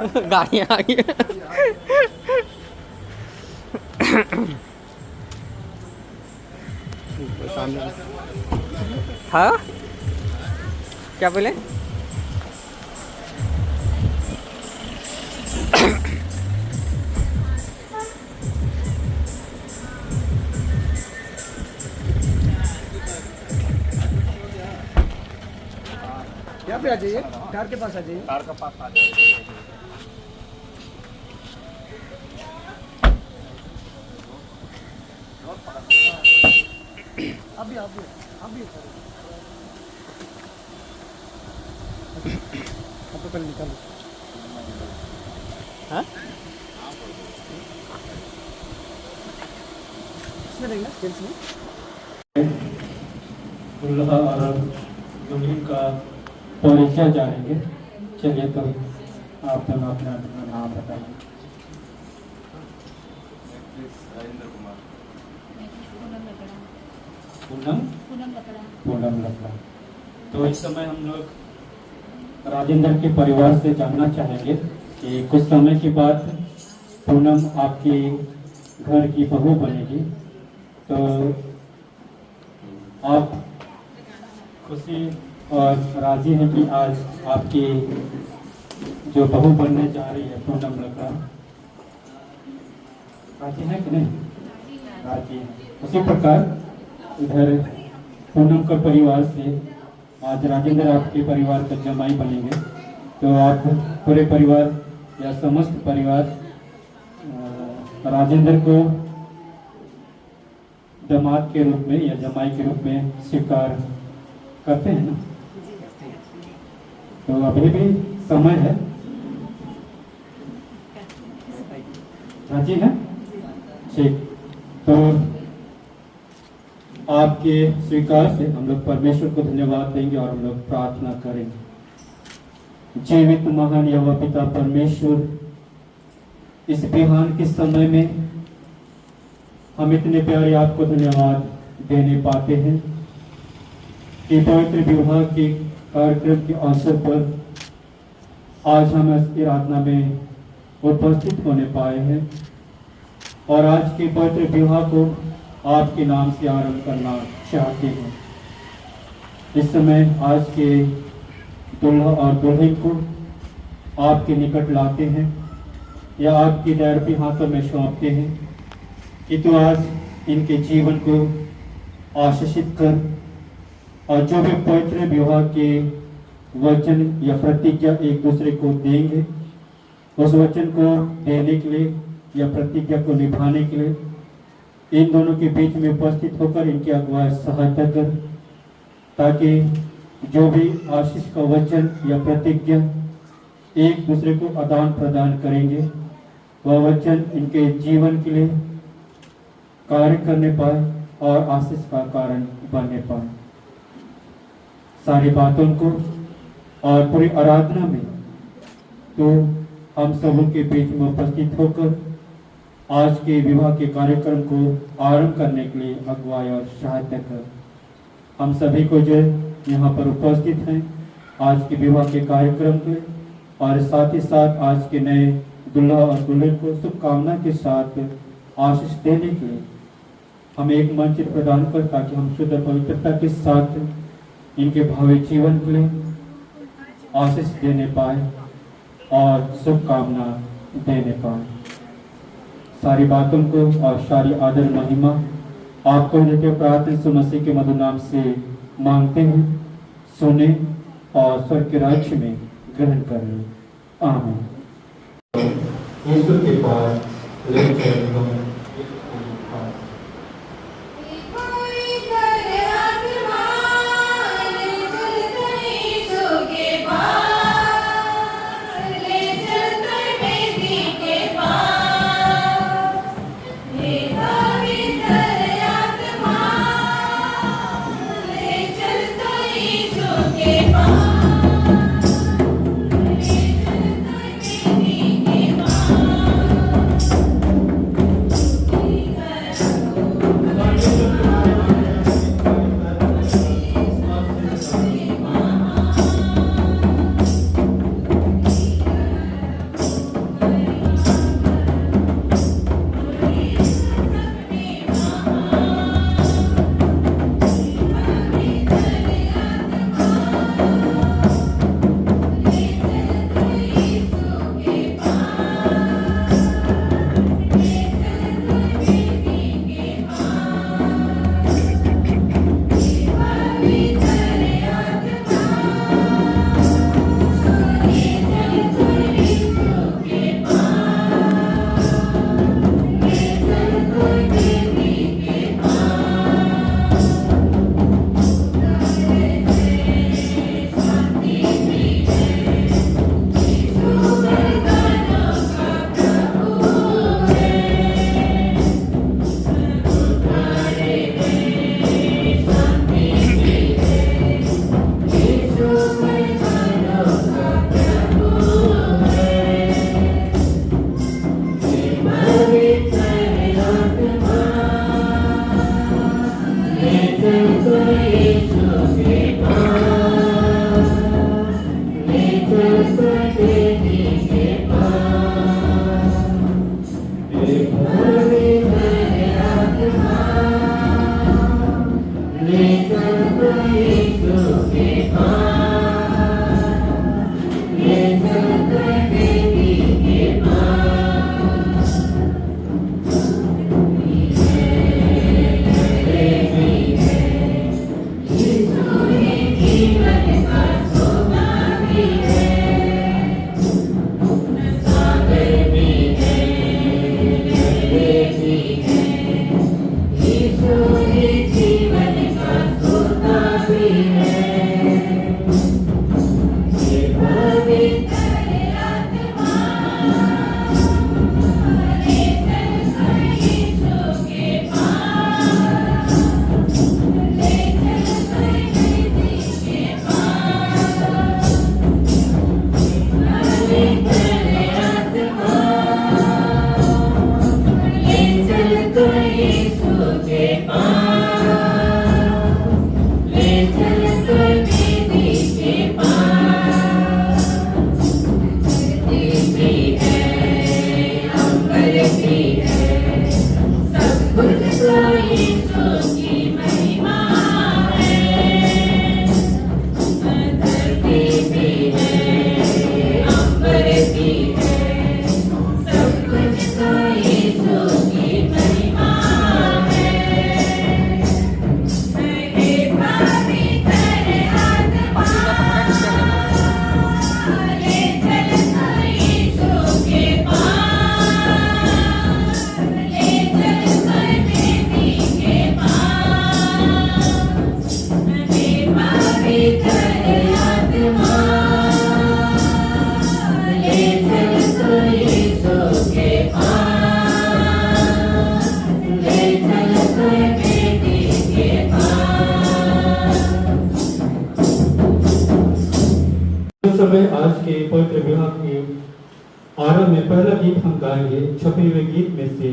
गाड़ियाँ आ गई। सामने हाँ क्या बोले? यहाँ पे आ जाइए, कार के पास आ जाइए। कार का पास आ जाए। अभी अब तो कल निकालो। हाँ इसमें देंगे जेंट्स में। दुल्हा और दुल्हन का परिचय जानेंगे। चलिए तो आप दोनों अपना अपना नाम बताइए। राजेंद्र कुमार। पूनम लकड़ा। तो इस समय हम लोग राजेंद्र के परिवार से जानना चाहेंगे कि कुछ समय के बाद पूनम आपके घर की बहू बनेगी, तो आप खुशी और राजी हैं कि आज आपकी जो बहू बनने जा रही है पूनम लकड़ा, राजी है कि नहीं? राजी है। उसी प्रकार इधर पूनम का परिवार से आज राजेंद्र आपके परिवार का जमाई बनेंगे, तो आप पूरे परिवार या समस्त परिवार राजेंद्र को दामाद के रूप में या जमाई के रूप में स्वीकार करते हैं ना? तो अभी भी समय है। राजी है? ठीक। तो आपके स्वीकार से हम लोग परमेश्वर को धन्यवाद देंगे और हम लोग प्रार्थना करेंगे। जीवित महान यहोवा पिता परमेश्वर, इस बिहान के समय में हम इतने प्यारे आपको धन्यवाद देने पाते हैं कि पवित्र विवाह के कार्यक्रम के अवसर पर आज हम इस आराधना में उपस्थित होने पाए हैं और आज के पवित्र विवाह को आपके नाम से आरंभ करना चाहते हैं। इस समय आज के दुल्हा और दुल्हन को आपके निकट लाते हैं या आपके दयालु हाथों में सौंपते हैं कि तू आज इनके जीवन को आशीषित कर और जो भी पवित्र विवाह के वचन या प्रतिज्ञा एक दूसरे को देंगे, उस वचन को देने के लिए या प्रतिज्ञा को निभाने के लिए इन दोनों के बीच में उपस्थित होकर इनकी अगुवाई सहायता कर, ताकि जो भी आशीष का वचन या प्रतिज्ञा एक दूसरे को आदान प्रदान करेंगे, वह वचन इनके जीवन के लिए कार्य करने पाए और आशीष का कारण बनने पाए। सारी बातों को और पूरी आराधना में तो हम सबों के बीच में उपस्थित होकर आज के विवाह के कार्यक्रम को आरंभ करने के लिए अगुवाई और सहायता कर। हम सभी को जो यहाँ पर उपस्थित हैं आज के विवाह के कार्यक्रम के और साथ ही साथ आज के नए दुल्हा और दुल्हन को शुभकामना के साथ आशीष देने के लिए हम एक मंच प्रदान कर, ताकि हम शुद्ध पवित्रता के साथ इनके भावी जीवन के लिए आशीष देने पाए और शुभकामना देने पाए। सारी बातों को और सारी आदर महिमा आपको देते प्रार्थना यीशु मसीह के मधुर नाम से मांगते हैं। सुने और स्वर्ग के राज्य में ग्रहण कर लें। आमीन। यीशु के पास ले चलो। समय आज के पवित्र विवाह के आरंभ में पहला गीत हम गाएंगे छपे हुए गीत में से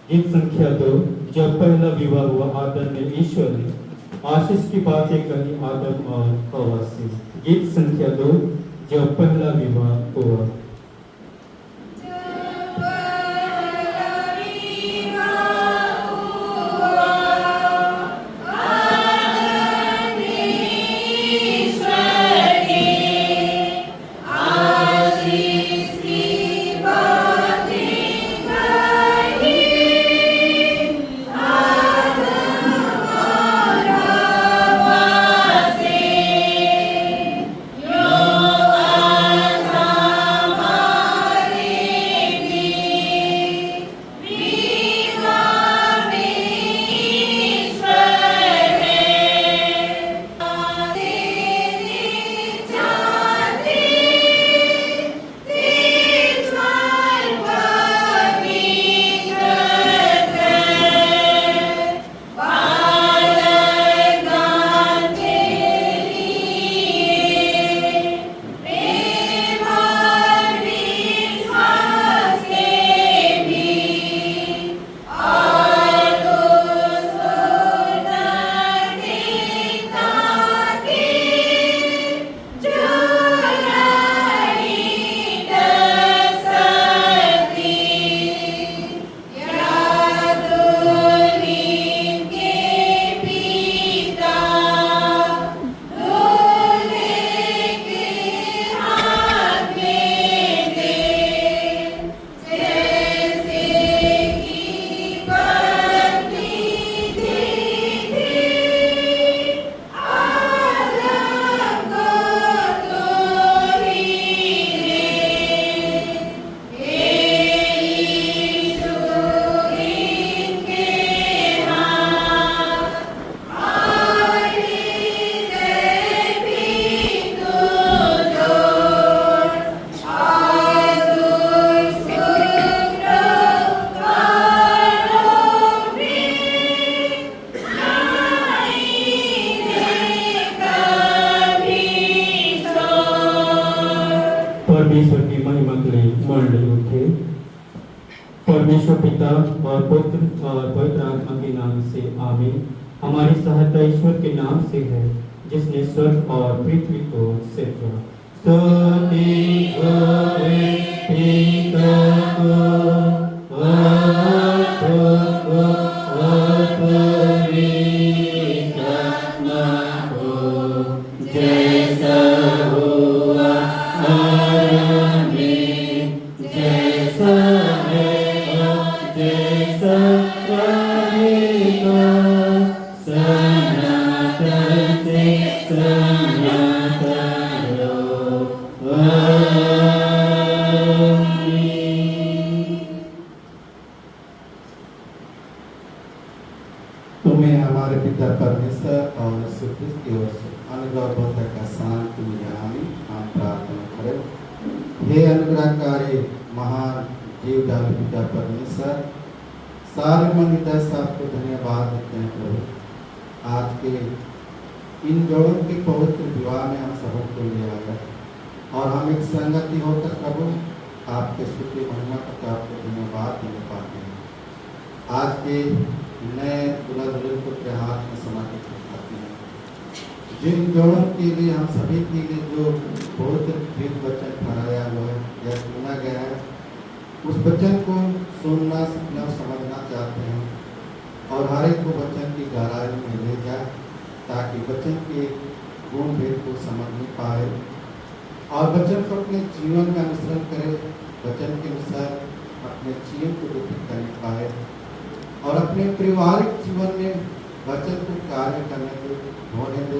गीत संख्या 2। जब पहला विवाह हुआ आदम ने ईश्वर ने आशीष की बातें कही आदम और हवा से। गीत संख्या 2 जब पहला विवाह हुआ। परमेश्वर की महिमा के लिए मंडली उठे। परमेश्वर पिता और पुत्र और पवित्र आत्मा के नाम से आमीन। हमारी सहायता ईश्वर के नाम से है जिसने स्वर्ग और पृथ्वी को सिर किया। स्तुति होए पिता को और पुत्र और पवित्र आत्मा को, जैसा हुआ आरंभ में, जैसा है और जैसा रहेगा, सनातन से सनातन रहो। आमीन। तुम्हें हमारे पिता परमेश्वर और यीशु क्रिस्त की ओर से अनुग्रह बोधक का शांति मिले आमीन। हम प्रार्थना करें। हे अनुग्रहकारी महान जीवदाता पिता परमेश्वर, सारे मन हृदय से आपको धन्यवाद देते हैं प्रभु। आज के इन जोड़ों के पवित्र विवाह में हम सबको ले आए और हम एक संगति होकर प्रभु आपके स्तुति महिमा करके आपको धन्यवाद देने पाते हैं। आज के नए दुल्हा दुल्हन को के हाथ में समर्पित करते हैं। जिन जोड़ों के लिए हम सभी के लिए जो बहुत दिव्य वचन ठहराया हुआ है या सुना गया है, उस वचन को सुनना सीखना समझना चाहते हैं और हर एक को वचन की गहराई में ले जाए ताकि वचन के गुण भेद को समझ पाए और वचन को अपने जीवन में अनुसरण करे, वचन के अनुसार अपने जीवन को व्यतीत कर पाए और अपने पारिवारिक जीवन में वचन को कार्य करने को होने दे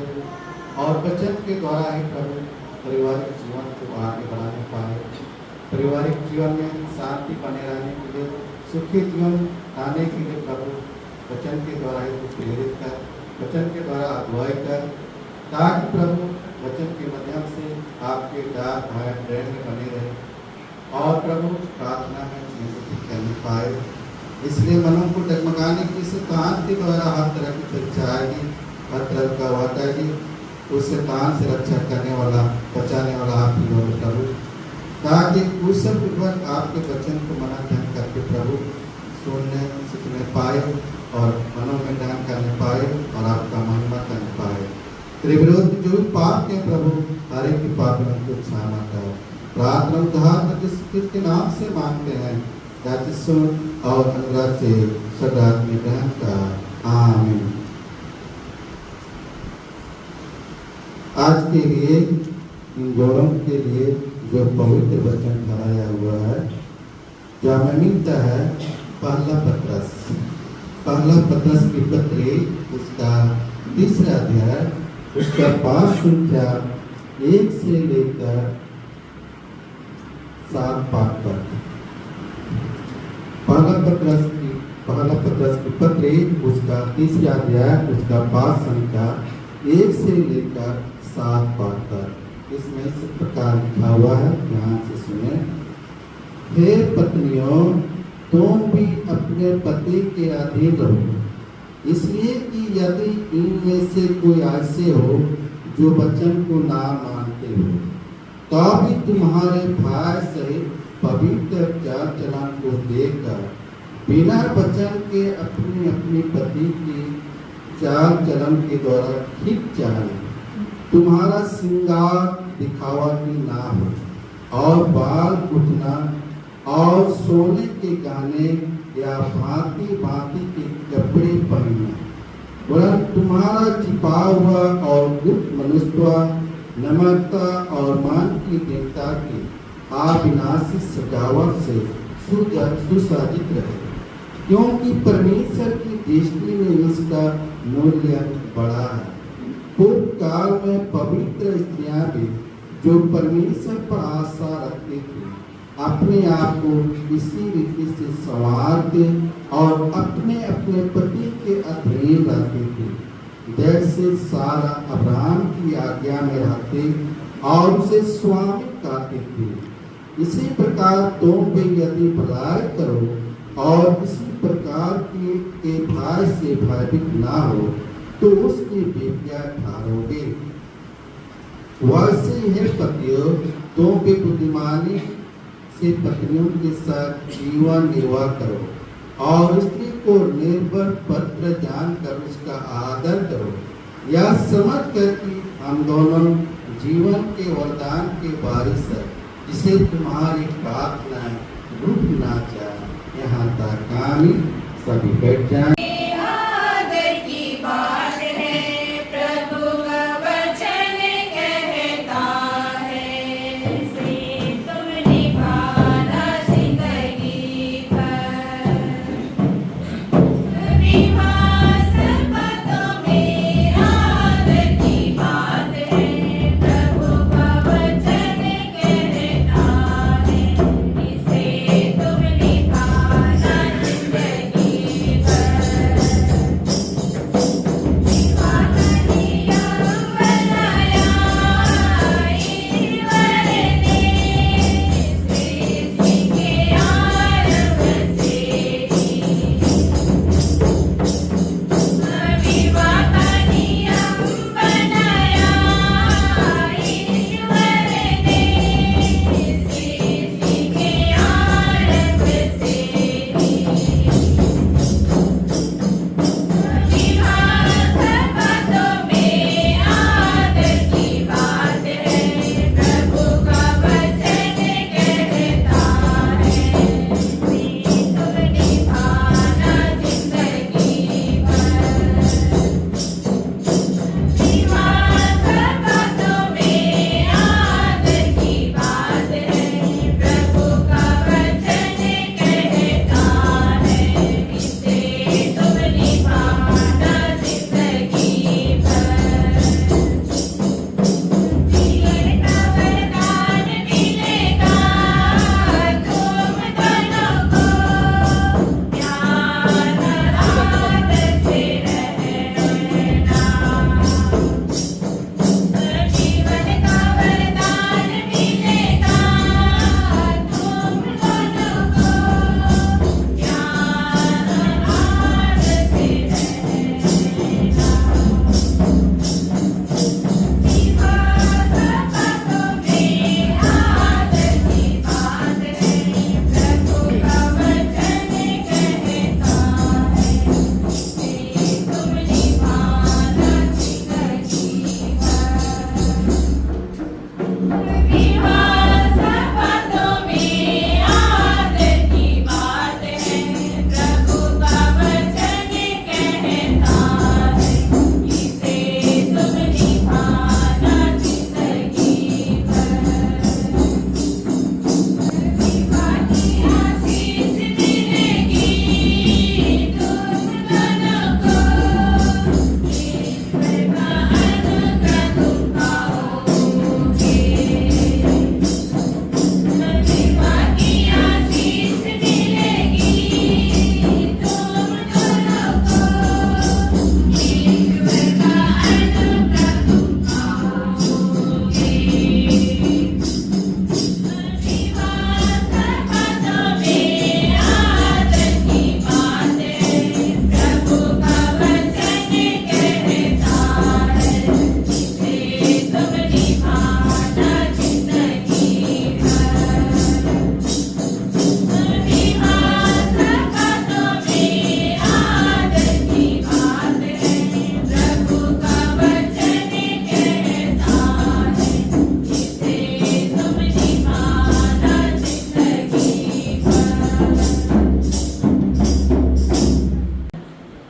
और वचन के द्वारा ही प्रभु पारिवारिक जीवन को आगे बढ़ाने पाए। पारिवारिक जीवन में शांति बने रहने के लिए, सुखी जीवन आने के लिए प्रभु वचन के द्वारा ही प्रेरित कर, वचन के द्वारा अगुवाई कर, ताकि प्रभु वचन के माध्यम से आपके डाक भाई प्रेम में बने रहे और प्रभु प्रार्थना में नियुक्ति करने पाए। इसलिए मनों को डगमगाने की शैतान के द्वारा हर तरह की परीक्षा आएगी, हर तरह का वादा आएगी, उस शैतान से रक्षा करने वाला बचाने वाला आप ही हो प्रभु, ताकि कुशलपूर्वक आपके वचन को मनन करके प्रभु सुनने सीखने पाए और मनों में ध्यान करने पाए और आपका महिमा करने पाए। तेरे विरोध जो भी पाप के प्रभु हर एक के पाप में उनको क्षमा कर। प्रार्थना उद्धार जिस के नाम से मांगते हैं सुन और अनुग्रह से सदा में ग्रहण कर आमीन। आज के लिए इन जोड़ों के लिए जो पवित्र वचन ठहराया हुआ है, जो हमें मिलता है पहला पत्रस की पत्री उसका 3 अध्याय उसका 5 संख्या 1 से लेकर 7 पाठ पर। पहला पत्रस की पत्री उसका 3 अध्याय उसका 5 संख्या 1 से लेकर 7 पाठ तक। इसमें इस प्रकार लिखा हुआ है, ध्यान से सुने। हे पत्नियों, तुम भी अपने पति के अधीन रहो, इसलिए कि यदि इनमें से कोई ऐसे हो जो वचन को ना मानते हो, तो भी तुम्हारे भाई सहित पवित्र चाल चलन को देखकर बिना वचन के अपनी अपनी पति की चाल चलन के द्वारा खींच जाए, तुम्हारा श्रृंगार दिखावा की ना हो और बाल उठना और सोने के गहने या भांति भांति के कपड़े पहनना, वरन तुम्हारा छिपा हुआ और गुप्त मनुष्य नम्रता और मान की देवता की अविनाशी सजावट से सुसज्जित रहे, क्योंकि परमेश्वर की दृष्टि में इसका मूल्य बड़ा है। पूर्व काल में पवित्र स्त्रियां भी जो परमेश्वर पर आशा रखती थी, अपने आप को इसी रीति से संवारते और अपने अपने पति के अधीन रहते थे, जैसे सारा अब्राहम की आज्ञा में रहते और उसे स्वामी कहते थे। इसी प्रकार तुम भी यदि भलाई करो और इसी प्रकार के भाई से भयभीत ना हो, तो उसकी बेटियां ठहरोगे। वैसे ही पतियों, तुम भी बुद्धिमानी से पत्नियों के साथ जीवन निर्वाह करो और स्त्री को निर्भर पत्र जानकर उसका आदर करो, यह समझ कर कि हम दोनों जीवन के वरदान के वारिस हैं, जिसे तुम्हारी प्रार्थना रुक ना जाए। यहाँ तक आमीन। सभी बैठ जाएं।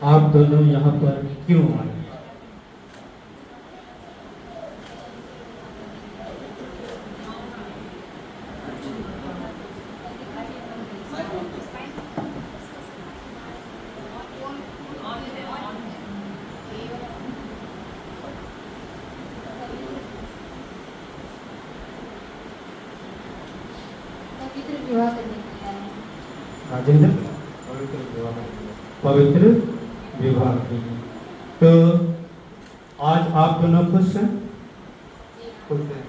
आप दोनों यहाँ पर क्यों आए? पवित्र विवाह करने के लिए आए हैं। राजेंद्र, पवित्र विवाह के लिए। तो आज आप दोनों खुश हैं? खुश हैं?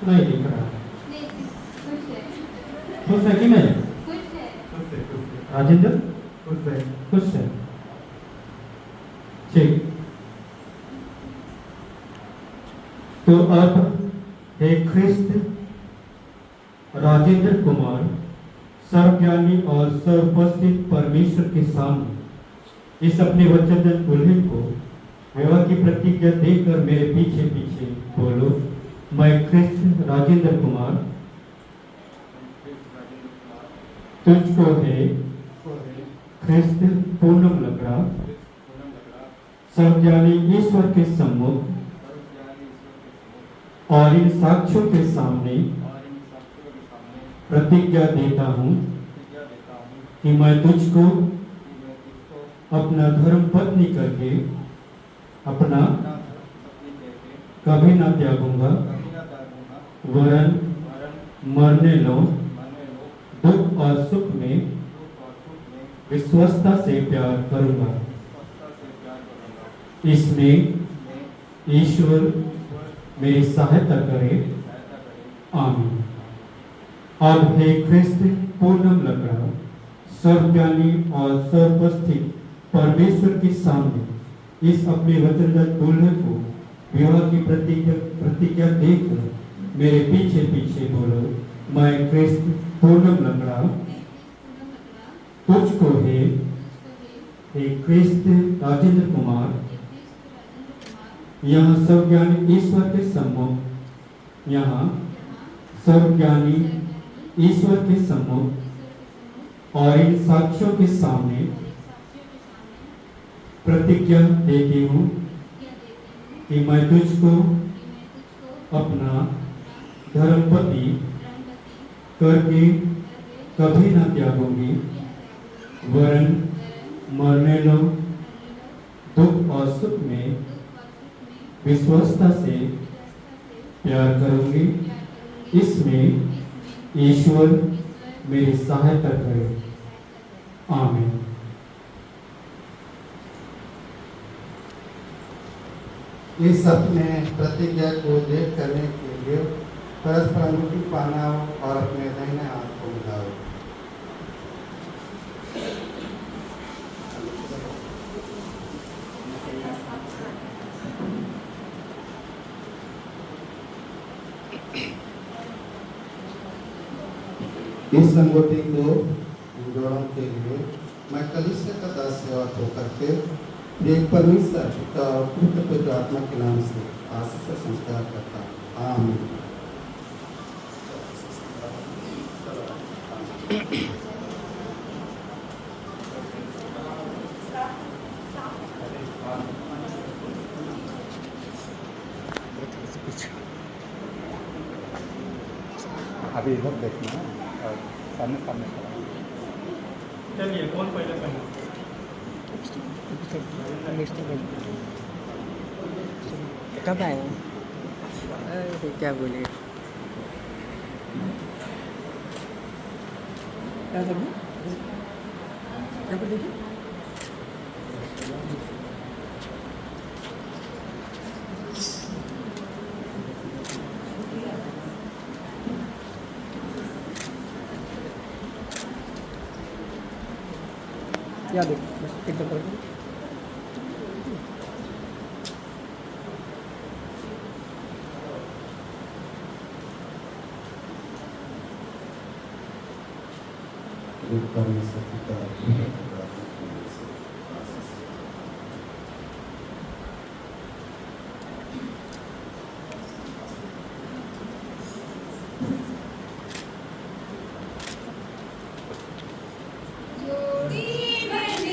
नहीं दिख रहा। नहीं, खुश है। खुश है कि नहीं? खुश है। राजेंद्र, खुश है? खुश है। ठीक। तो अब हे ख्रिस्त राजेंद्र कुमार सर्वज्ञानी और सर्वोपस्थित परमेश्वर के सामने इस अपने वचनदत्त दुल्हन को विवाह की प्रतिज्ञा देकर मेरे पीछे पीछे बोलो, मैं ख्रिस्त राजेंद्र कुमार तुझको है ख्रिस्त पूनम लकड़ा सर्वज्ञानी ईश्वर के सम्मुख और इन साक्ष्यों के सामने प्रतिज्ञा देता हूँ कि मैं तुझको अपना धर्म पत्नी करके अपना कभी न त्यागूंगा, वरन मरने लो दुख और सुख में विश्वस्ता से प्यार करूंगा। इसमें ईश्वर मेरी सहायता करे। आमीन। अब हे ख्रिस्त पूनम लकड़ा सर्वज्ञानी और सर्वोपस्थित परमेश्वर के सामने इस अपने वचनदत्त दुल्हन को विवाह की प्रतिज्ञा देकर मेरे पीछे पीछे बोलो, मैं ख्रिस्त पूनम लकड़ा तुझको है हे ख्रिस्त राजेंद्र कुमार यहाँ सर्वज्ञानी ईश्वर के सम्मुख ईश्वर के सम्मुख और इन साक्ष्यों के सामने प्रतिज्ञा देती हूँ कि मैं तुझको अपना धर्मपति करके कभी न त्यागूंगी, वरन मरने लो दुख और सुख में विश्वस्ता से प्यार करूंगी। इसमें ईश्वर मेरी सहायता करे। आमीन। इस अपने प्रतिज्ञा को देख करने के लिए परस्पर अंगूठी पहनाओ और अपने दाहिने हाथ को मिलाओ। इस अंगूठी को जोड़ों के लिए मैं कलीसिया का दास सेवक होकर के एक परमेश्वर पिता और पुत्र पवित्र आत्मा के नाम से आशीष का संस्कार करता हूँ। आमीन। अभी इधर देखना और सामने सामने चलिए कौन पहले कब आए? अरे क्या बोलिए? क्या करना? यहाँ पर देखिए। यहाँ देखो, बस एकदम करके। परमेश्वर पिता जोड़ी बन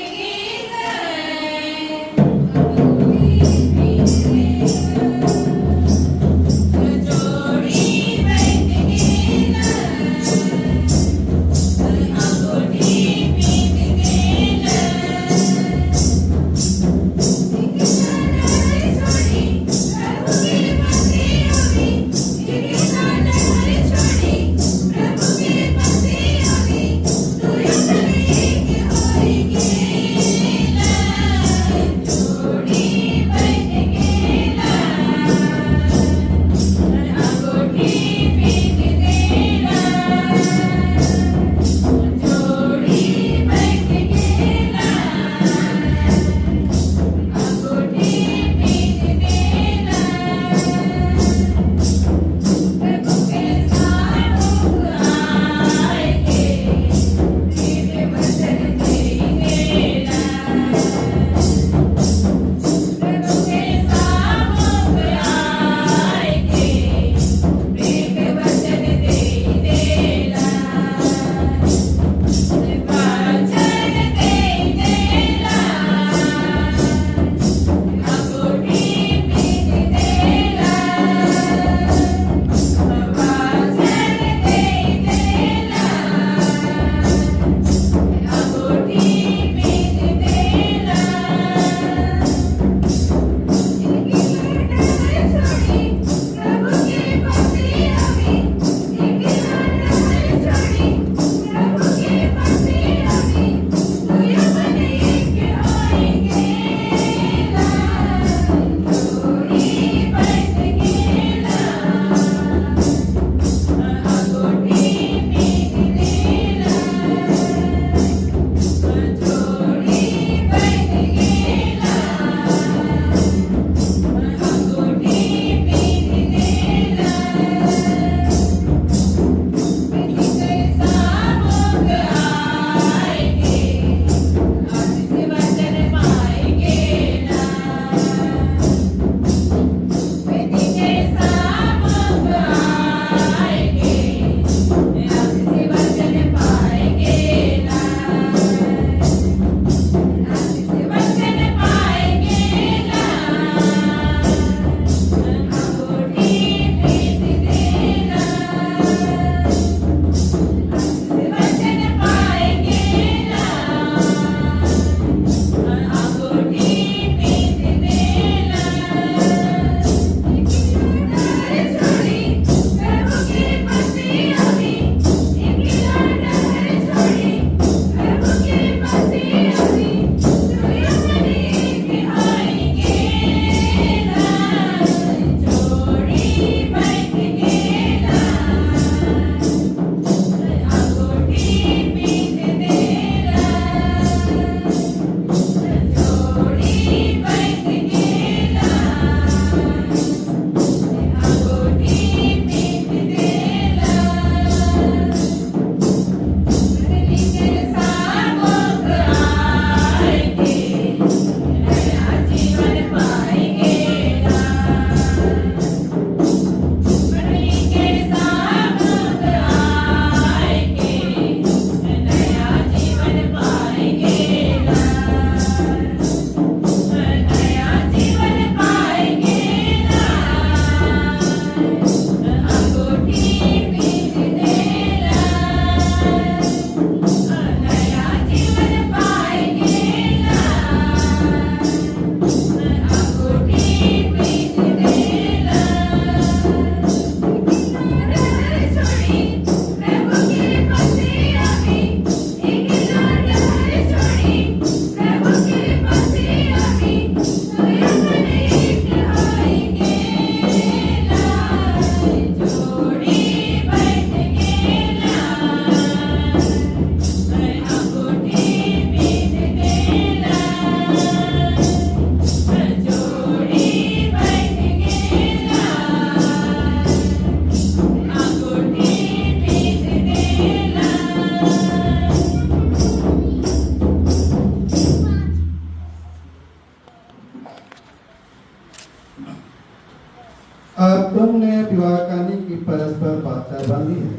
तुमने विवाह करने की परस्पर वाचा बांधी है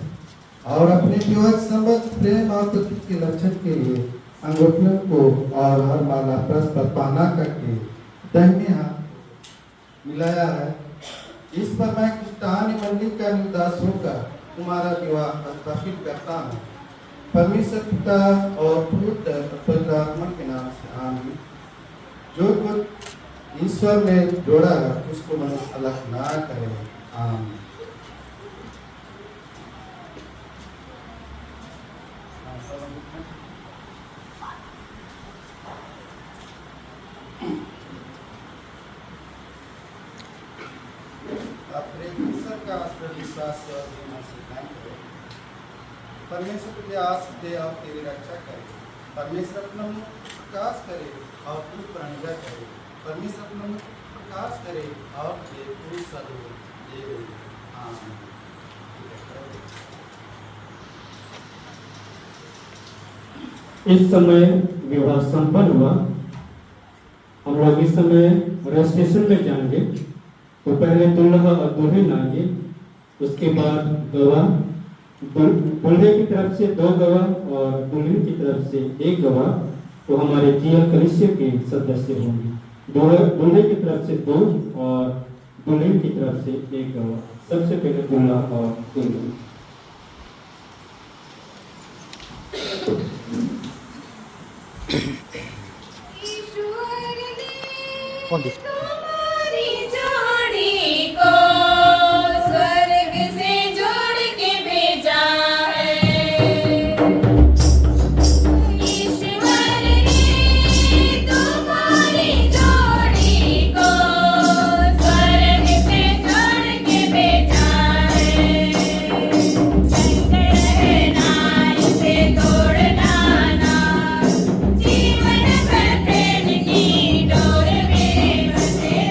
और अपने विवाह संबंध प्रेम और पति के लक्षण के लिए अंगूठियों को और हर माला परस्पर पहना करके दाहिने हाथ मिलाया है। इस पर मैं कृष्णानी मंडली का निर्दास होकर तुम्हारा विवाह स्थापित करता हूँ। परमेश्वर पिता और पुत्र पवित्र आत्मा के नाम से आमीन। जो कुछ ईश्वर ने जोड़ा है उसको मनुष्य अलग ना करे। आमीन। अपने ईश्वर का आश्रय विश्वास और जीवन सिद्धांत करें। परमेश्वर तुझे आस दे और तेरी रक्षा करे। परमेश्वर अपना मुख प्रकाश करे और तू प्रणिजा करे। परमेश्वर अपना मुख प्रकाश करे और तुझे तू सद्गुण दे। आमीन। इस समय विवाह संपन्न हुआ। हम लोग इस समय रजिस्ट्रेशन में जाएंगे। तो पहले दुल्हा और दुल्हन आएंगे, उसके बाद गवाह, दुल्हे की तरफ से 2 गवाह और दुल्हन की तरफ से 1 गवाह तो हमारे जीएल कलिसिया के सदस्य होंगे। दुल्हे की तरफ से 2 और दुल्हन की तरफ से 1 गवाह। सबसे पहले दुल्हा और दुल्हन। कौन दी? जीवन पर प्रेम की डोर में बंधे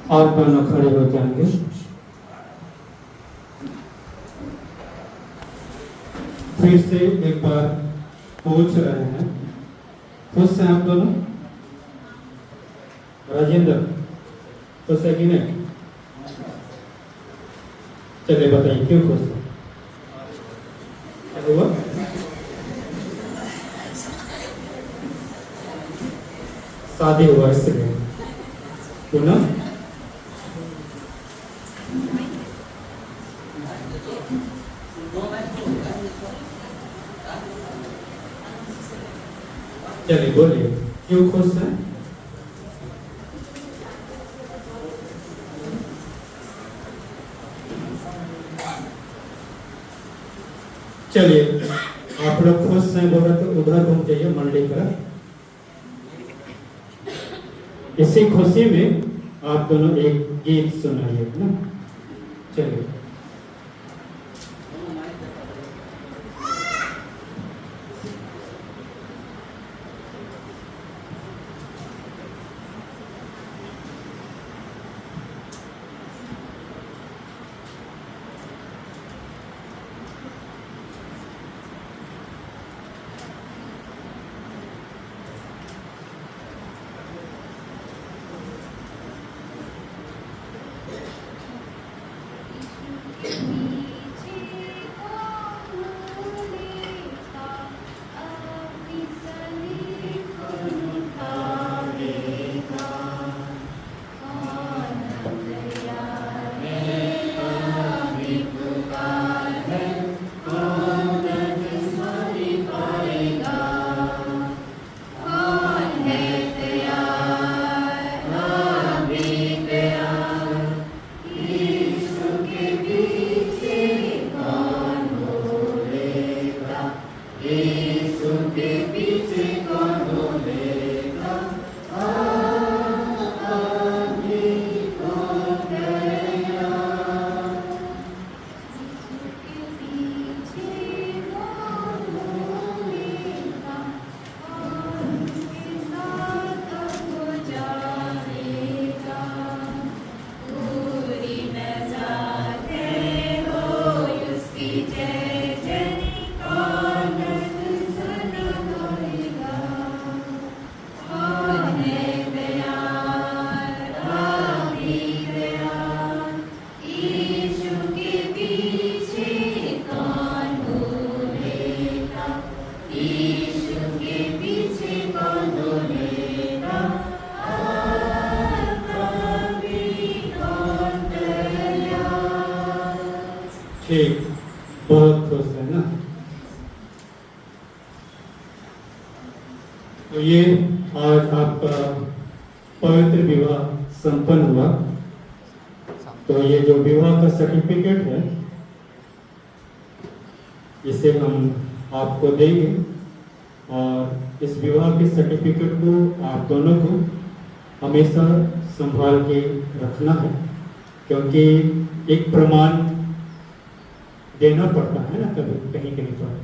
आप दोनों खड़े हो जाएंगे। फिर से एक बार पूछ रहे हैं, खुश हैं आप दोनों? राजेंद्र खुश है कि नहीं? चलिए बताइए क्यों खुश है? क्या हुआ? शादी हुआ इसलिए पुनः चलिए बोलिए क्यों खुश है? चलिए आप लोग खुश हैं बोला तो उधर घूम जाइए मंडी पर। इसी खुशी में आप दोनों एक गीत सुनाइए ना। चलिए ठीक, बहुत खुश है ना। तो ये आज आपका पवित्र विवाह संपन्न हुआ। तो ये जो विवाह का सर्टिफिकेट है इसे हम आपको देंगे और इस विवाह के सर्टिफिकेट को आप दोनों को हमेशा संभाल के रखना है, क्योंकि एक प्रमाण देना पड़ता है ना कभी कहीं कहीं पर।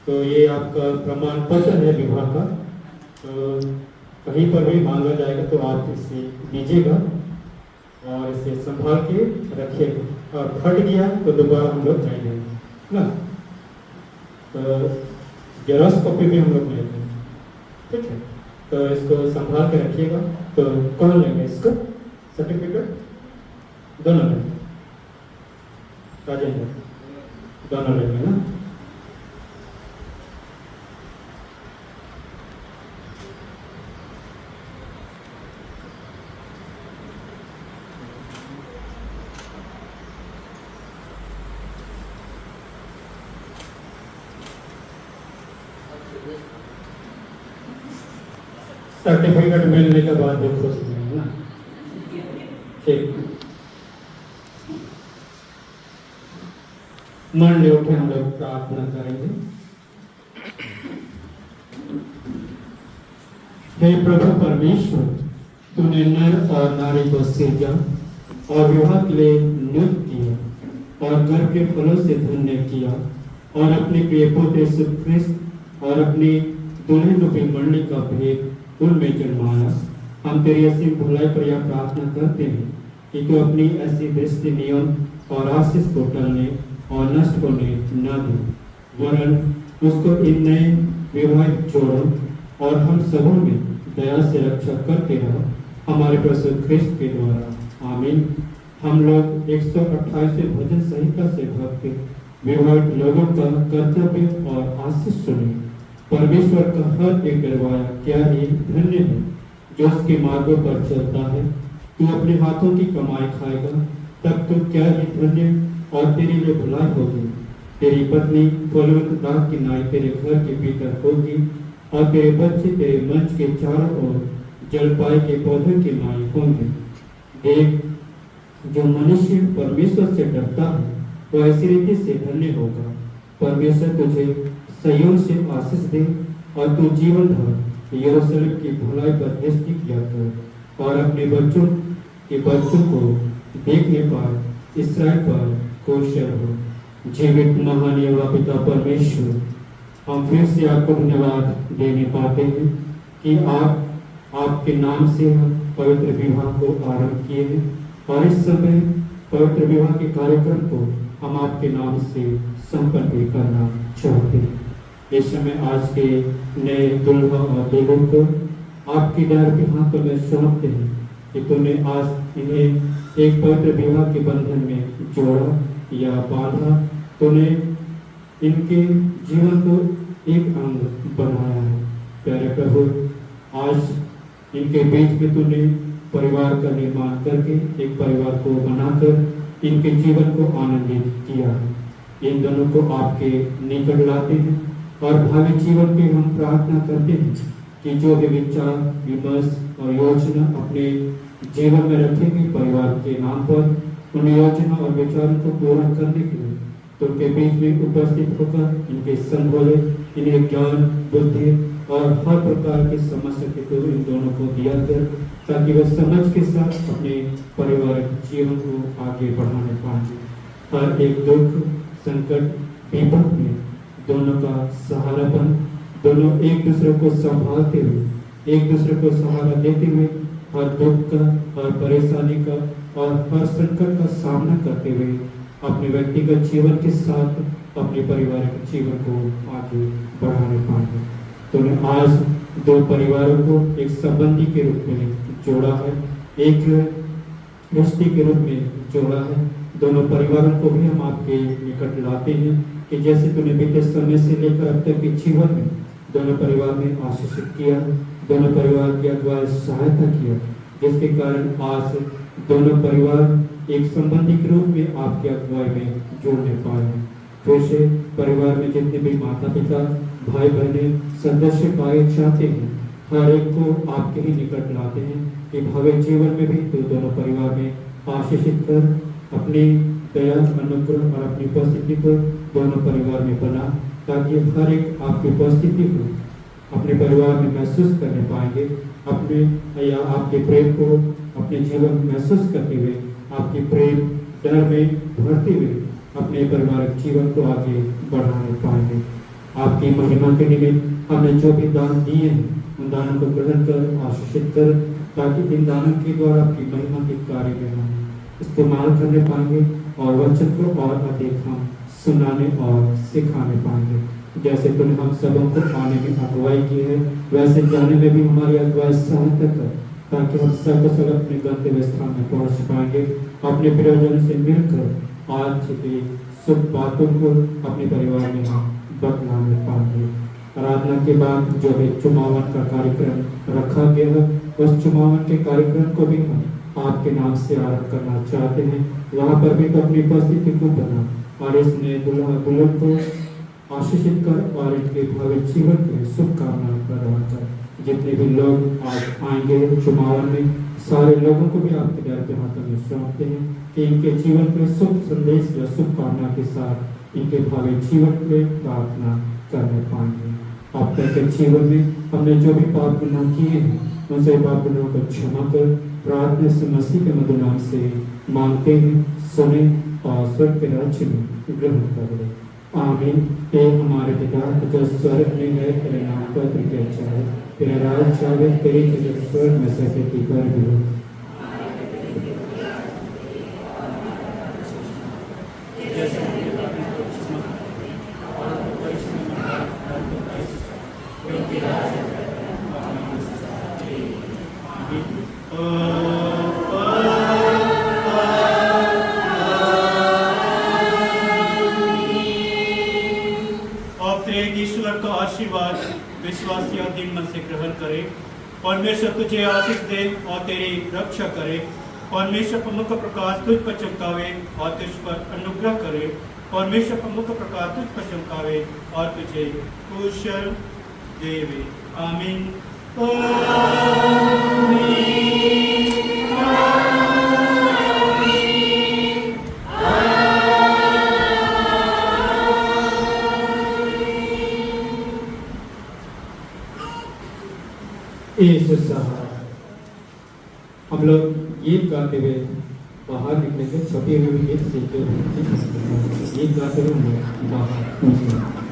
तो ये आपका प्रमाण पत्र है विवाह का, तो कहीं पर भी मांगा जाएगा तो आप इसे दीजिएगा और इसे संभाल के रखिएगा। और फट गया तो दोबारा हम लोग नहीं देंगे ना, तो जेरॉक्स कॉपी भी हम लोग ले लेंगे, ठीक है। तो इसको संभाल के रखिएगा। तो कौन लेंगे इसको सर्टिफिकेट? दोनों लेंगे, राजेंद्र दोनों लेंगे ना। सर्टिफिकेट मिलने के बाद भी खुश नहीं है ना, ठीक। मंडे उठे हम लोग प्रार्थना करेंगे। हे प्रभु परमेश्वर, तूने नर और नारी को सृजा और विवाह के लिए नियुक्त किया और गर्भ के फलों से धन्य किया और अपने प्रिय पुत्र यीशु ख्रिस्त और अपनी दुल्हन रूपी मंडली का भेद उनमें जन्माया। हम तेरी असीम भलाई पर यह प्रार्थना करते हैं कि तू अपनी ऐसी दृष्टि नियम और आशीष को टलने और नष्ट होने न दे, वरन उसको इन नए विवाहित जोड़ों और हम सबों में दया से रक्षा करते रहो हमारे प्रभु ख्रिस्त के द्वारा। आमीन। हम लोग 128वें भजन संहिता से भक्त विवाहित लोगों का कर्तव्य और आशीष सुने। परमेश्वर का हर एक डरवाया क्या ही धन्य है जो उसके मार्गों पर चलता है। तू अपने हाथों की कमाई खाएगा, तब तो क्या ही धन्य और तेरे लिए भलाई होगी। तेरी पत्नी फलवंत दाख की नाई तेरे घर के भीतर होगी और तेरे बच्चे तेरे मंच के चारों ओर जलपाई के पौधे की नाई होंगे। देख, जो मनुष्य परमेश्वर से डरता है वो ऐसी रीति से धन्य होगा। परमेश्वर तुझे संयोग से आशीष दे और तू जीवन भर यरूशलेम की भलाई पर दृष्टि किया कर और अपने बच्चों को देखने पर इसराइल पर खुश हो। जीवित महान यहोवा पिता परमेश्वर, हम फिर से आपको धन्यवाद देने पाते हैं कि आपके नाम से पवित्र विवाह को आरंभ किए हैं और इस समय पवित्र विवाह के कार्यक्रम को हम आपके नाम से संपन्न भी करना चाहते हैं। इस समय आज के नए दुल्हा और दुल्हन को आपकी दया के हाथों में सौंपते हैं कि तुमने आज इन्हें एक पवित्र विवाह के बंधन में जोड़ा या बांधा। तूने इनके जीवन को एक अंग बनाया है। प्यारे प्रभु, आज इनके बीच में तूने परिवार का निर्माण करके एक परिवार को बनाकर इनके जीवन को आनंदित किया है। इन दोनों को आपके निकट लाते हैं और भावी जीवन की हम प्रार्थना करते हैं कि जो भी विचार विमर्श और योजना अपने जीवन में रखेंगे परिवार के नाम पर, उन योजना और विचारों को पूरा करने के लिए तो उनके बीच में उपस्थित होकर इनके संभोले इन्हें ज्ञान बुद्धि और हर प्रकार की समस्या के तो इन दोनों को दिया कर, ताकि वह समझ के साथ अपने पारिवारिक जीवन को आगे बढ़ाने पाए। हर एक दुख संकट विपद में दोनों का सहारापन, दोनों एक दूसरे को संभालते हुए एक दूसरे को सहारा देते हुए हर दुख का, हर परेशानी का और हर संकट का सामना करते हुए अपने व्यक्तिगत जीवन के साथ अपने पारिवारिक जीवन को आगे बढ़ाने पाएंगे। तो आज दो परिवारों को एक संबंधी के रूप में जोड़ा है, एक रिश्ते के रूप में जोड़ा है। दोनों परिवारों को भी हम आपके निकट लाते हैं कि जैसे तूने बीते समय से लेकर अब तक के जीवन में दोनों परिवार में आशीषित किया, दोनों परिवार की अगुवाई सहायता किया, जिसके कारण आज दोनों परिवार एक संबंधी के रूप में आपकी अगुवाई में जुड़ने पाए। फिर से परिवार में जितने भी माता पिता भाई बहने सदस्य पाए चाहते हैं, हर एक को आपके ही निकट लाते हैं कि भावी जीवन में भी तो दोनों परिवार में आशीषित कर अपनी दया अनुग्रह और अपनी उपस्थिति को दोनों परिवार में बना, ताकि हर एक आपकी उपस्थिति को अपने परिवार में महसूस करने पाएंगे, अपने या आपके प्रेम को अपने जीवन में महसूस करते हुए आपकी प्रेम डर में भरते हुए अपने पारिवारिक जीवन को आगे बढ़ाने पाएंगे। आपकी महिमा के निमित्त हमने जो भी दान दिए हैं उन दानों को ग्रहण कर आशीषित कर, ताकि इन दानों के द्वारा आपकी महिमा के कार्य में हम इस्तेमाल करने पाएंगे और वचन को और अधिक हम सुनाने और सिखाने पाएंगे। जैसे तुमने हम सबों को आने में अगुवाई की है, वैसे जाने में भी हमारी अगुवाई सहायता कर, ताकि हम सब अपने गंतव्य स्थान में पहुंच पाएंगे। अपने प्रियजनों से मिलकर आज की शुभ बातों को अपने परिवार में हम बदलाने पाएंगे। आराधना के बाद जो भी चुमावन का कार्यक्रम रखा गया है, उस चुमावन के कार्यक्रम को भी हम आपके नाम से आरंभ करना चाहते हैं। वहाँ पर भी तो अपनी उपस्थिति को बना और इसने दुल्हा दुल्हन को आशीषित कर और इनके भावी जीवन के शुभकामनाएं प्रदान कर। जितने भी लोग आज आएंगे चुमावन में, सारे लोगों को भी आपके दया के हाथों में सौंपते हैं कि इनके जीवन में शुभ संदेश या शुभकामना के साथ इनके भावी जीवन में प्रार्थना करने पाएंगे। अब तक के जीवन में हमने जो भी पाप गुनाह किए हैं, उन सभी पाप गुनाहों को क्षमा कर प्रार्थना से मसीह के मधुर नाम से मांगते हैं, सुने और स्वर्ग के राज्य में ग्रहण करें। आमीन। हे हमारे पिता जो स्वर्ग में है, तेरा नाम पवित्र किया जाए, तेरा राज आवे, तेरी इज्जत स्वर्ग में सके की कर भी हो। विश्वास या दिन मन से ग्रहण करे। परमेश्वर तुझे आशीष दे और तेरी रक्षा करे। परमेश्वर का मुख प्रकाश तुझ पर चमकावे और तुझ पर अनुग्रह करे। परमेश्वर का मुख प्रकाश तुझ पर चमकावे और तुझे कुशल देवे। आमीन। यीशु सहारा। हम लोग गीत गाते हुए बाहर निकलेंगे। छपी हुई गीत से जो गीत गाते हुए हम लोग बाहर निकलेंगे।